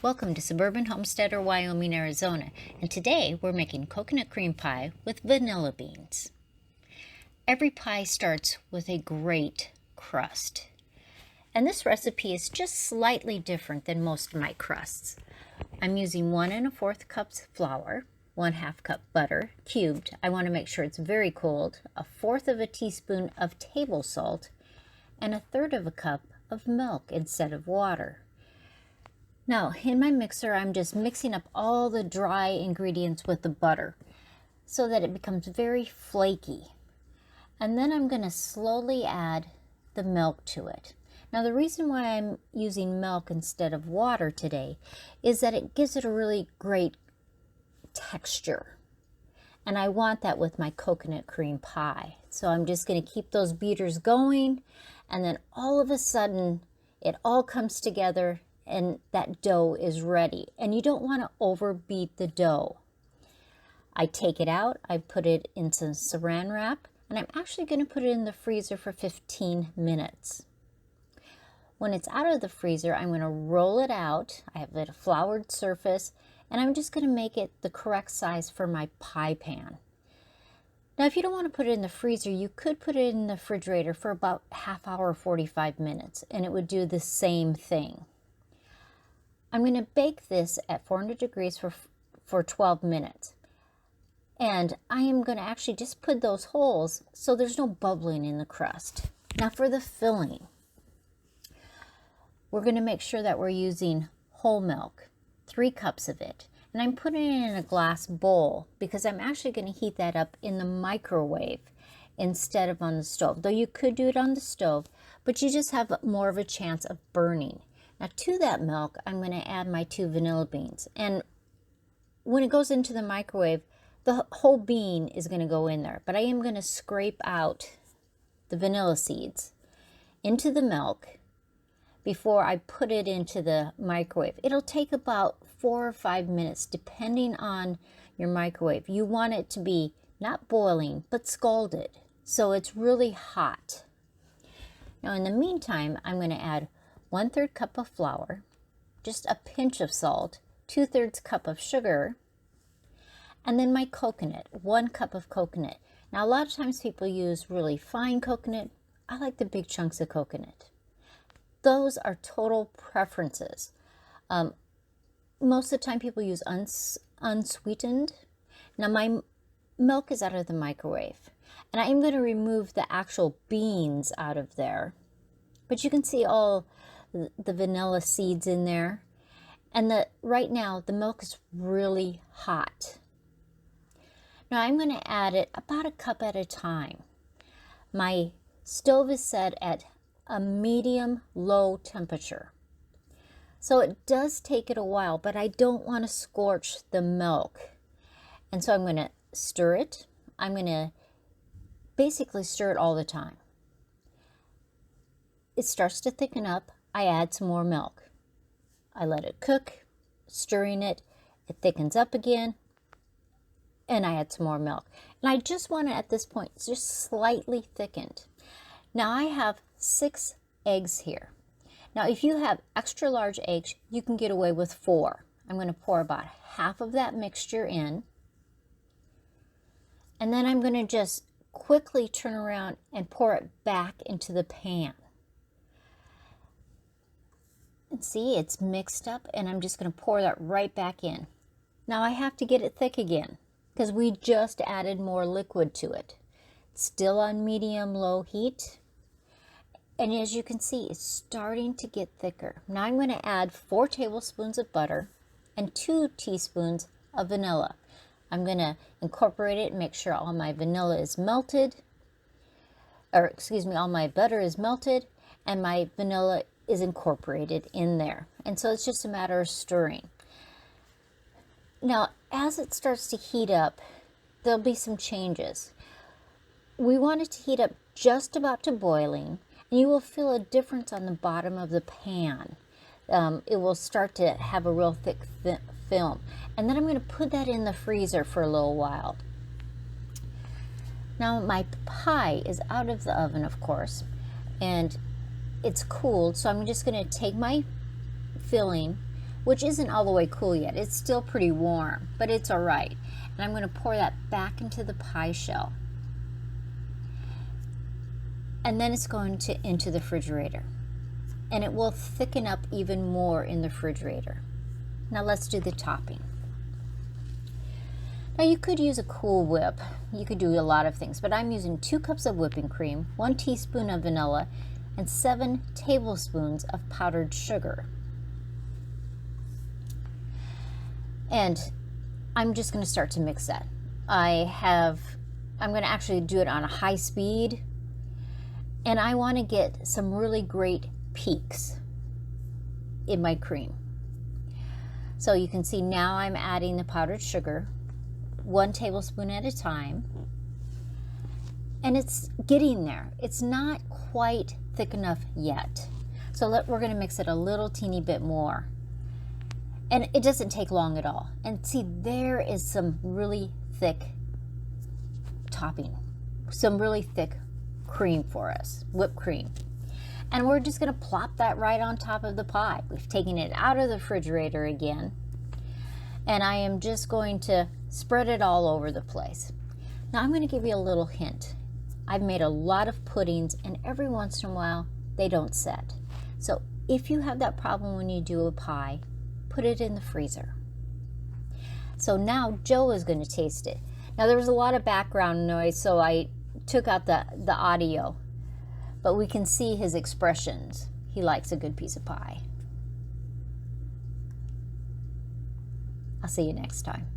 Welcome to Suburban Homesteader, Wyoming, Arizona, and today we're making coconut cream pie with vanilla beans. Every pie starts with a great crust, and this recipe is just slightly different than most of my crusts. I'm using 1 1/4 cups flour, 1/2 cup butter, cubed. I want to make sure it's very cold, 1/4 teaspoon of table salt, and 1/3 cup of milk instead of water. Now, in my mixer, I'm just mixing up all the dry ingredients with the butter so that it becomes very flaky. And then I'm going to slowly add the milk to it. Now, the reason why I'm using milk instead of water today is that it gives it a really great texture. And I want that with my coconut cream pie. So I'm just going to keep those beaters going, and then all of a sudden, it all comes together and that dough is ready. And you don't want to overbeat the dough. I take it out, I put it in some saran wrap, and I'm actually going to put it in the freezer for 15 minutes. When it's out of the freezer, I'm going to roll it out. I have a floured surface, and I'm just going to make it the correct size for my pie pan. Now, if you don't want to put it in the freezer, you could put it in the refrigerator for about half hour, 45 minutes, and it would do the same thing. I'm going to bake this at 400 degrees for 12 minutes. And I am going to actually just put those holes so there's no bubbling in the crust. Now for the filling, we're going to make sure that we're using whole milk, 3 cups of it. And I'm putting it in a glass bowl because I'm actually going to heat that up in the microwave instead of on the stove. Though you could do it on the stove, but you just have more of a chance of burning. Now to that milk, I'm going to add my 2 vanilla beans. And when it goes into the microwave, the whole bean is going to go in there. But I am going to scrape out the vanilla seeds into the milk before I put it into the microwave. It'll take about 4 or 5 minutes depending on your microwave. You want it to be not boiling, but scalded. So it's really hot. Now in the meantime, I'm going to add 1/3 cup of flour, just a pinch of salt, 2/3 cup of sugar, and then my coconut, 1 cup of coconut. Now, a lot of times people use really fine coconut. I like the big chunks of coconut. Those are total preferences. Most of the time people use unsweetened. Now, my milk is out of the microwave, and I am going to remove the actual beans out of there. But you can see all the vanilla seeds in there. And right now the milk is really hot. Now I'm going to add it about a cup at a time. My stove is set at a medium low temperature. So it does take it a while, but I don't want to scorch the milk. And so I'm going to stir it. I'm going to basically stir it all the time. It starts to thicken up. I add some more milk. I let it cook, stirring it. It thickens up again, and I add some more milk. And I just want it at this point just slightly thickened. Now I have 6 eggs here. Now if you have extra large eggs, you can get away with 4. I'm going to pour about half of that mixture in. And then I'm going to just quickly turn around and pour it back into the pan. And see, it's mixed up, and I'm just going to pour that right back in. Now I have to get it thick again because we just added more liquid to it. It's still on medium-low heat. And as you can see, it's starting to get thicker. Now I'm going to add 4 tablespoons of butter and 2 teaspoons of vanilla. I'm going to incorporate it and make sure all my vanilla is melted. Or excuse me, all my butter is melted and my vanilla is incorporated in there. And so it's just a matter of stirring. Now, as it starts to heat up, there'll be some changes. We want it to heat up just about to boiling, and you will feel a difference on the bottom of the pan. It will start to have a real thick film. And then I'm going to put that in the freezer for a little while. Now, my pie is out of the oven, of course, and it's cooled, so I'm just going to take my filling, which isn't all the way cool yet. It's still pretty warm, but it's all right. And I'm going to pour that back into the pie shell. And then it's going to into the refrigerator. And it will thicken up even more in the refrigerator. Now let's do the topping. Now you could use a Cool Whip. You could do a lot of things, but I'm using 2 cups of whipping cream, 1 teaspoon of vanilla, and 7 tablespoons of powdered sugar. And I'm just going to start to mix that. I'm going to actually do it on a high speed, and I want to get some really great peaks in my cream. So you can see now I'm adding the powdered sugar, 1 tablespoon at a time, and it's getting there. It's not quite thick enough yet. So we're going to mix it a little teeny bit more. And it doesn't take long at all. And see, there is some really thick topping, some really thick cream for us, whipped cream. And we're just going to plop that right on top of the pie. We've taken it out of the refrigerator again. And I am just going to spread it all over the place. Now I'm going to give you a little hint. I've made a lot of puddings, and every once in a while they don't set. So if you have that problem when you do a pie, put it in the freezer. So now Joe is going to taste it. Now there was a lot of background noise, so I took out the audio, but we can see his expressions. He likes a good piece of pie. I'll see you next time.